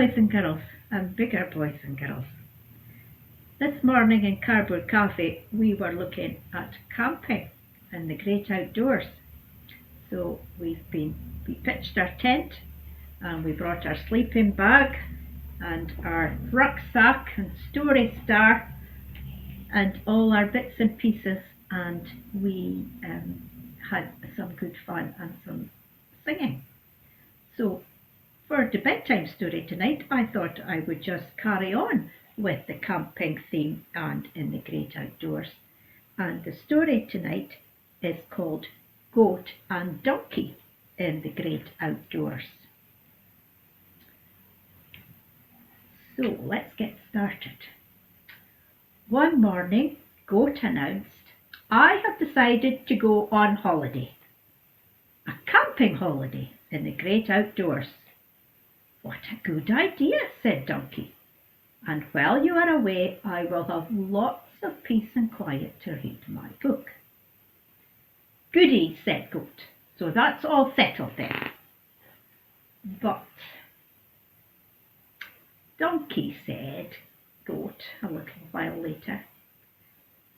boys and girls, and bigger boys and girls. This morning in Cardboard Cafe we were looking at camping in the great outdoors. So we pitched our tent and we brought our sleeping bag and our rucksack and story star and all our bits and pieces, and we had some good fun and some singing. So for the bedtime story tonight, I thought I would just carry on with the camping theme and in the great outdoors. And the story tonight is called Goat and Donkey in the Great Outdoors. So let's get started. One morning, Goat announced, "I have decided to go on holiday. A camping holiday in the great outdoors." "What a good idea," said Donkey. "And while you are away, I will have lots of peace and quiet to read my book." "Goody," said Goat. "So that's all settled then." "But," Donkey, said Goat a little while later,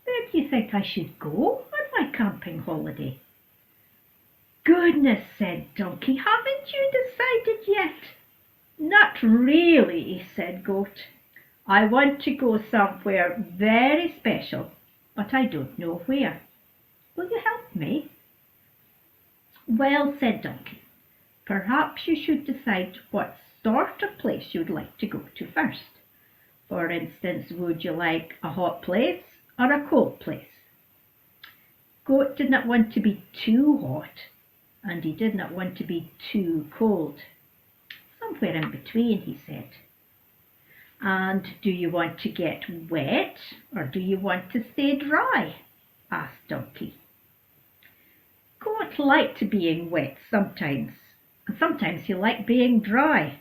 "where do you think I should go on my camping holiday?" "Goodness," said Donkey, "haven't you decided yet?" "Not really," said Goat. "I want to go somewhere very special, but I don't know where. Will you help me?" "Well," said Donkey, "perhaps you should decide what sort of place you'd like to go to first. For instance, would you like a hot place or a cold place?" Goat did not want to be too hot, and he did not want to be too cold. "Somewhere in between," he said. "And do you want to get wet, or do you want to stay dry?" asked Donkey. Goat liked being wet sometimes, and sometimes he liked being dry.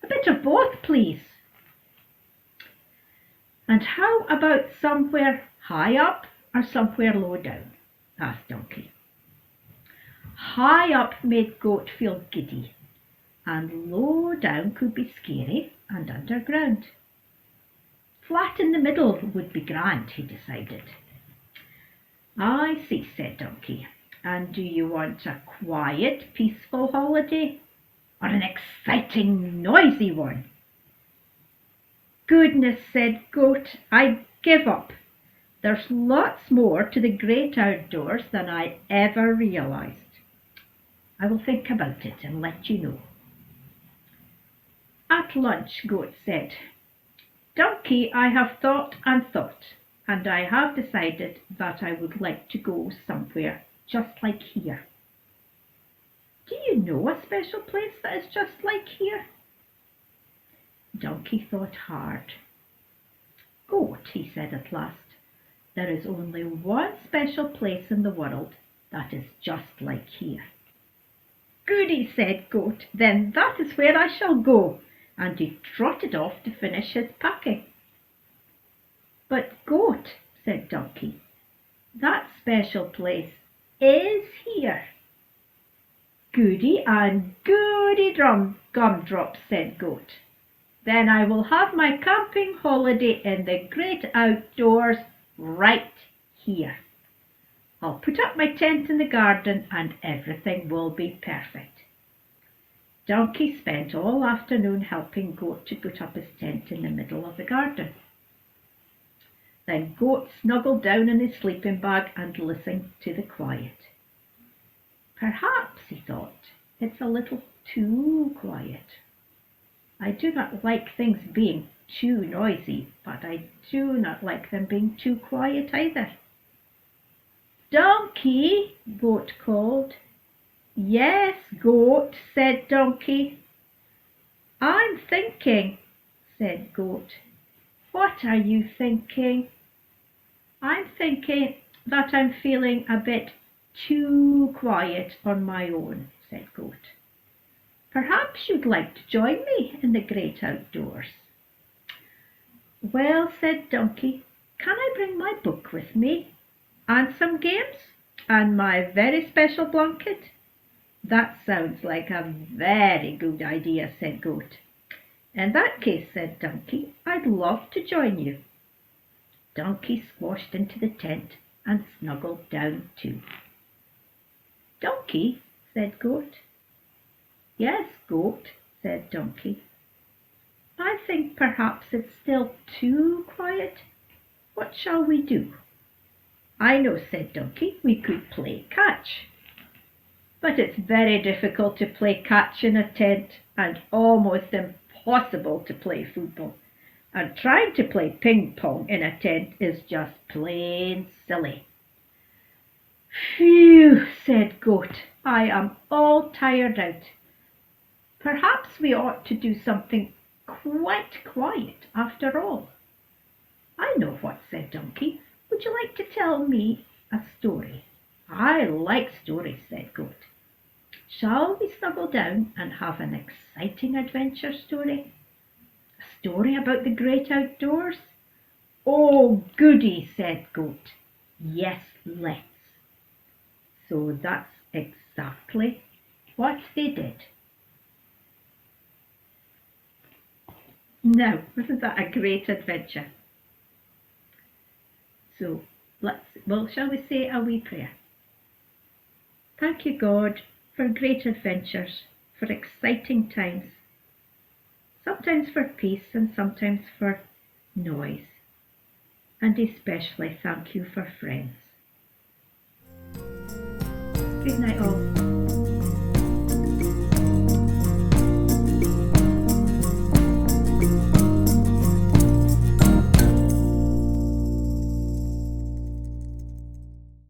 "A bit of both, please." "And how about somewhere high up or somewhere low down?" asked Donkey. High up made Goat feel giddy, and low down could be scary and underground. Flat in the middle would be grand, he decided. "I see," said Donkey. "And do you want a quiet, peaceful holiday, or an exciting, noisy one?" "Goodness," said Goat, "I give up. There's lots more to the great outdoors than I ever realized. I will think about it and let you know." At lunch, Goat said, "Donkey, I have thought and thought, and I have decided that I would like to go somewhere just like here." "Do you know a special place that is just like here?" Donkey thought hard. "Goat," he said at last, "there is only one special place in the world that is just like here." "Goody," said Goat, "then that is where I shall go," and he trotted off to finish his packing. "But Goat," said Donkey, "that special place is here." "Goody and goody gumdrops," said Goat. "Then I will have my camping holiday in the great outdoors right here. I'll put up my tent in the garden and everything will be perfect." Donkey spent all afternoon helping Goat to put up his tent in the middle of the garden. Then Goat snuggled down in his sleeping bag and listened to the quiet. "Perhaps," he thought, "it's a little too quiet. I do not like things being too noisy, but I do not like them being too quiet either." "Donkey," Goat called. "Yes, Goat," said Donkey. "I'm thinking," said Goat. "What are you thinking?" "I'm thinking that I'm feeling a bit too quiet on my own," said Goat. "Perhaps you'd like to join me in the great outdoors." "Well," said Donkey, "can I bring my book with me, and some games, and my very special blanket?" "That sounds like a very good idea," said Goat. In that case, said Donkey, I'd love to join you. Donkey squashed into the tent and snuggled down too. Donkey, said Goat. Yes, Goat, said Donkey. I think perhaps it's still too quiet. What shall we do? I know, said Donkey, we could play catch. But it's very difficult to play catch in a tent and almost impossible to play football. And trying to play ping pong in a tent is just plain silly. Phew, said Goat, I am all tired out. Perhaps we ought to do something quite quiet after all. I know what, said Donkey. Would you like to tell me a story? I like stories, said Goat. Shall we snuggle down and have an exciting adventure story? A story about the great outdoors? Oh, goody, said Goat. Yes, let's. So that's exactly what they did. Now, wasn't that a great adventure? So shall we say a wee prayer? Thank you, God, for great adventures, for exciting times, sometimes for peace and sometimes for noise, and especially thank you for friends. Good night all.